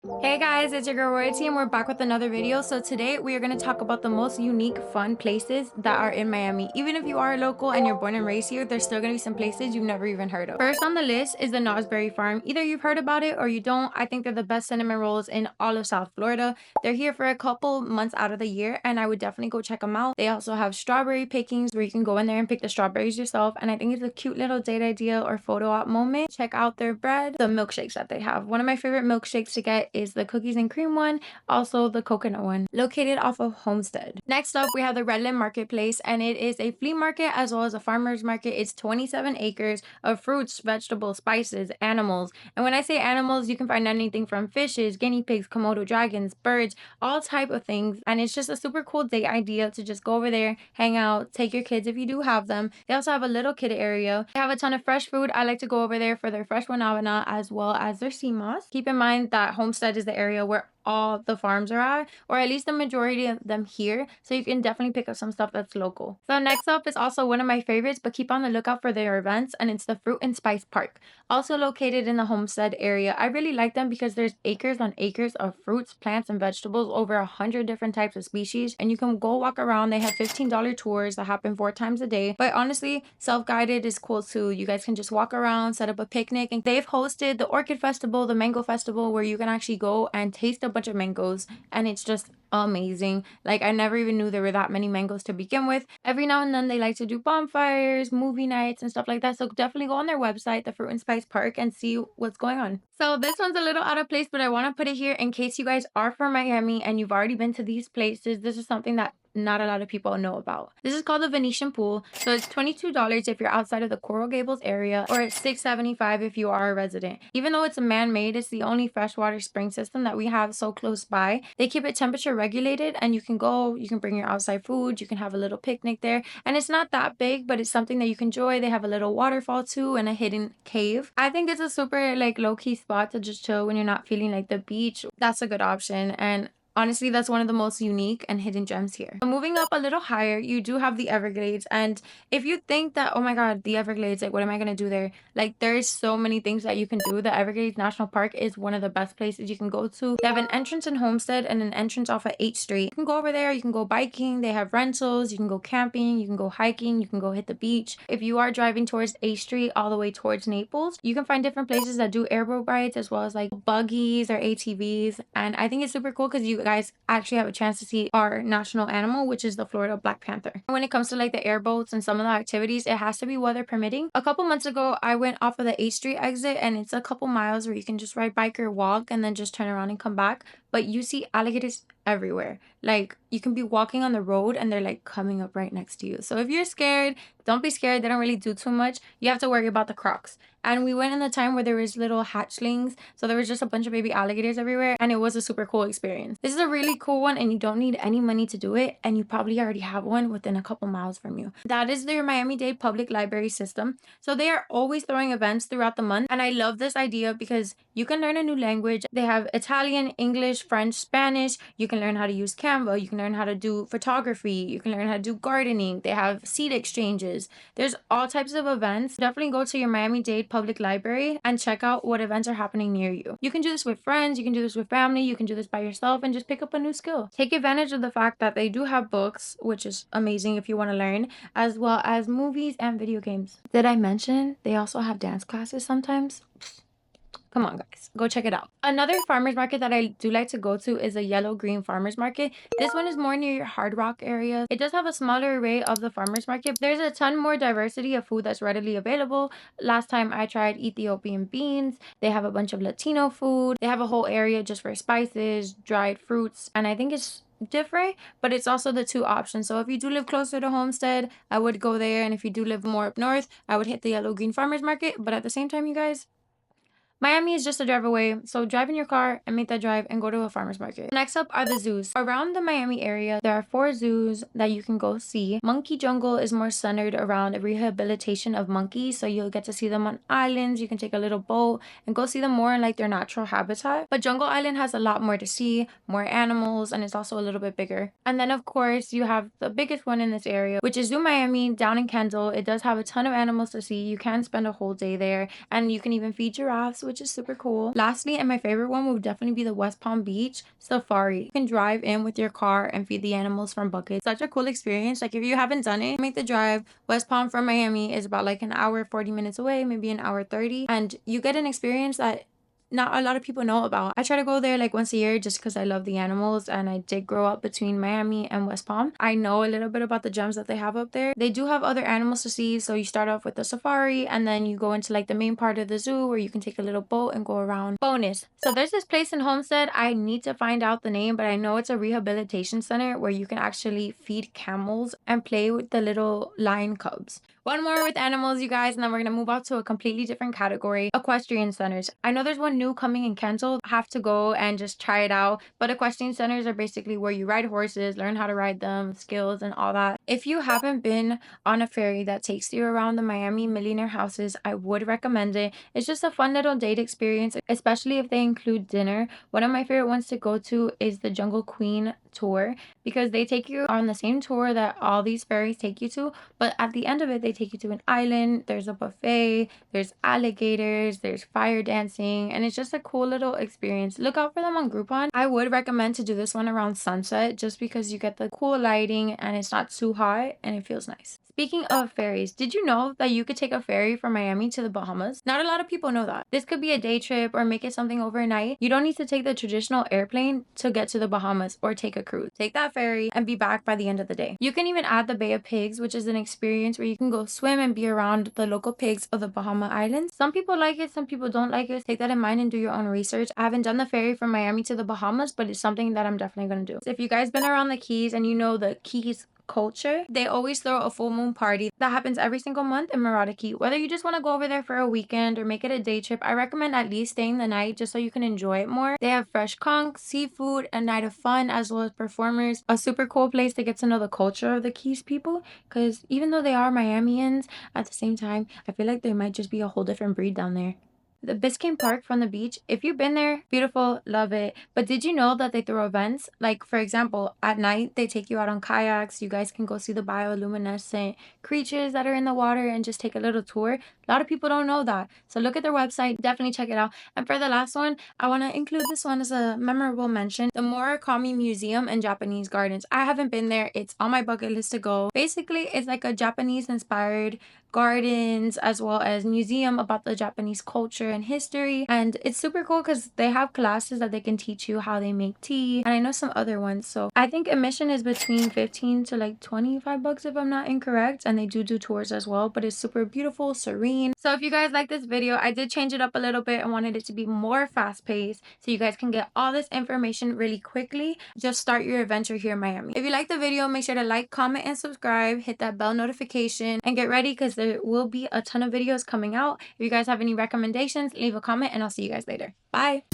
Hey guys, it's your girl Royalt and we're back with another video. So today we are going to talk about the most unique, fun places that are in Miami. Even if you are local and you're born and raised here, there's still going to be some places you've never even heard of. First on the list is the Nosberry Farm. Either you've heard about it or you don't. I think they're the best cinnamon rolls in all of South Florida. They're here for a couple months out of the year and I would definitely go check them out. They also have strawberry pickings where you can go in there and pick the strawberries yourself. And I think it's a cute little date idea or photo op moment. Check out their bread, the milkshakes that they have. One of my favorite milkshakes to get is the cookies and cream one, also the coconut one, located off of Homestead. Next up, we have the Redland Marketplace, and it is a flea market as well as a farmer's market. It's 27 acres of fruits, vegetables, spices, animals. And when I say animals, you can find anything from fishes, guinea pigs, Komodo dragons, birds, all type of things. And it's just a super cool day idea to just go over there, hang out, take your kids if you do have them. They also have a little kid area. They have a ton of fresh food. I like to go over there for their fresh guanabana as well as their sea moss. Keep in mind that Homestead is the area where all the farms are at, or at least the majority of them here, so you can definitely pick up some stuff that's local. So next up is also one of my favorites, but keep on the lookout for their events, and it's the Fruit and Spice Park, also located in the Homestead area. I really like them because there's acres on acres of fruits, plants, and vegetables, over 100 different types of species, and you can go walk around. They have $15 tours that happen 4 times a day, but honestly, self-guided is cool too. You guys can just walk around, set up a picnic, and they've hosted the Orchid Festival, the Mango Festival, where you can actually go and taste a bunch of mangoes, and it's just amazing. Like, I never even knew there were that many mangoes to begin with. Every now and then they like to do bonfires, movie nights, and stuff like that, so definitely go on their website, the Fruit and Spice Park, and see what's going on. So this one's a little out of place, but I want to put it here in case you guys are from Miami and you've already been to these places. This is something that not a lot of people know about. This is called the Venetian Pool. So it's $22 if you're outside of the Coral Gables area, or it's $6.75 if you are a resident. Even though it's a man-made, it's the only freshwater spring system that we have so close by. They keep it temperature regulated, and you can go, you can bring your outside food, you can have a little picnic there, and it's not that big, but it's something that you can enjoy. They have a little waterfall too and a hidden cave. I think it's a super like low-key spot to just chill when you're not feeling like the beach. That's a good option, and honestly, that's one of the most unique and hidden gems here. So moving up a little higher, you do have the Everglades. And if you think that, oh my God, the Everglades, like, what am I going to do there? Like, there's so many things that you can do. The Everglades National Park is one of the best places you can go to. They have an entrance in Homestead and an entrance off of 8th Street. You can go over there. You can go biking. They have rentals. You can go camping. You can go hiking. You can go hit the beach. If you are driving towards 8th Street all the way towards Naples, you can find different places that do airboat rides as well as like buggies or ATVs. And I think it's super cool because you guys actually have a chance to see our national animal, which is the Florida Black Panther. When it comes to like the airboats and some of the activities, it has to be weather permitting. A couple months ago, I went off of the 8th Street exit, and it's a couple miles where you can just ride bike or walk and then just turn around and come back. But you see alligators everywhere. Like, you can be walking on the road and they're like coming up right next to you. So if you're scared, don't be scared. They don't really do too much. You have to worry about the crocs. And we went in the time where there was little hatchlings, so there was just a bunch of baby alligators everywhere, and it was a super cool experience. This is a really cool one, and you don't need any money to do it, and you probably already have one within a couple miles from you. That is their Miami-Dade Public Library system. So they are always throwing events throughout the month, and I love this idea because you can learn a new language. They have Italian, English, French, Spanish. You can learn how to use Canva. You can learn how to do photography. You can learn how to do gardening. They have seed exchanges. There's all types of events. Definitely go to your Miami-Dade Public Library and check out what events are happening near you. You can do this with friends, you can do this with family, you can do this by yourself, and just pick up a new skill. Take advantage of the fact that they do have books, which is amazing if you want to learn, as well as movies and video games. Did I mention they also have dance classes sometimes? Come on, guys, go check it out. Another farmers market that I do like to go to is a Yellow Green Farmers Market. This one is more near your Hard Rock area. It does have a smaller array of the farmers market. There's a ton more diversity of food that's readily available. Last time I tried Ethiopian beans. They have a bunch of Latino food. They have a whole area just for spices, dried fruits, and I think it's different, but it's also the two options. So if you do live closer to Homestead, I would go there, and if you do live more up north, I would hit the Yellow Green Farmers Market. But at the same time, you guys, Miami is just a drive away, so drive in your car and make that drive and go to a farmer's market. Next up are the zoos. Around the Miami area, there are 4 zoos that you can go see. Monkey Jungle is more centered around a rehabilitation of monkeys, so you'll get to see them on islands. You can take a little boat and go see them more in like their natural habitat. But Jungle Island has a lot more to see, more animals, and it's also a little bit bigger. And then of course, you have the biggest one in this area, which is Zoo Miami down in Kendall. It does have a ton of animals to see. You can spend a whole day there, and you can even feed giraffes, which is super cool. Lastly, and my favorite one would definitely be the West Palm Beach Safari. You can drive in with your car and feed the animals from buckets. Such a cool experience. Like if you haven't done it, make the drive. West Palm from Miami is about like an hour 40 minutes away, maybe an hour 30, and you get an experience that not a lot of people know about. I try to go there like once a year just because I love the animals, and I did grow up between Miami and West Palm. I know a little bit about the gems that they have up there. They do have other animals to see, so you start off with the safari and then you go into like the main part of the zoo where you can take a little boat and go around. Bonus. So there's this place in Homestead. I need to find out the name, but I know it's a rehabilitation center where you can actually feed camels and play with the little lion cubs. One more with animals, you guys, and then we're gonna move on to a completely different category: equestrian centers. I know there's one new coming in Kenzel. Have to go and just try it out. But equestrian centers are basically where you ride horses, learn how to ride them, skills and all that. If you haven't been on a ferry that takes you around the Miami millionaire houses, I would recommend it. It's just a fun little date experience, especially if they include dinner. One of my favorite ones to go to is the Jungle Queen tour, because they take you on the same tour that all these ferries take you to, but at the end of it they take you to an island. There's a buffet, there's alligators, there's fire dancing, and it's just a cool little experience. Look out for them on Groupon. I would recommend to do this one around sunset just because you get the cool lighting and it's not too hot and it feels nice. Speaking of ferries, did you know that you could take a ferry from Miami to the Bahamas? Not a lot of people know that. This could be a day trip or make it something overnight. You don't need to take the traditional airplane to get to the Bahamas or take a cruise. Take that ferry and be back by the end of the day. You can even add the Bay of Pigs, which is an experience where you can go swim and be around the local pigs of the Bahama Islands. Some people like it, some people don't like it. Take that in mind and do your own research. I haven't done the ferry from Miami to the Bahamas, but it's something that I'm definitely going to do. So if you guys been around the Keys and you know the Keys culture, they always throw a full moon party that happens every single month in Marada Key. Whether you just want to go over there for a weekend or make it a day trip, I recommend at least staying the night just so you can enjoy it more. They have fresh conch, seafood, a night of fun, as well as performers. A super cool place to get to know the culture of the Keys people, because even though they are Miamians, at the same time I feel like there might just be a whole different breed down there. The Biscayne Park from the beach, if you've been there, beautiful, love it. But did you know that they throw events? Like, for example, at night, they take you out on kayaks. You guys can go see the bioluminescent creatures that are in the water and just take a little tour. A lot of people don't know that. So look at their website, definitely check it out. And for the last one, I want to include this one as a memorable mention: the Murakami Museum and Japanese Gardens. I haven't been there. It's on my bucket list to go. Basically, it's like a Japanese-inspired gardens as well as museum about the Japanese culture and history, and it's super cool because they have classes that they can teach you how they make tea, and I know some other ones. So I think admission is between 15 to like 25 bucks if I'm not incorrect, and they do tours as well, but it's super beautiful, serene. So if you guys like this video, I did change it up a little bit and wanted it to be more fast-paced so you guys can get all this information really quickly. Just start your adventure here in Miami. If you like the video, make sure to like, comment, and subscribe. Hit that bell notification and get ready because there will be a ton of videos coming out. If you guys have any recommendations, leave a comment and I'll see you guys later. Bye.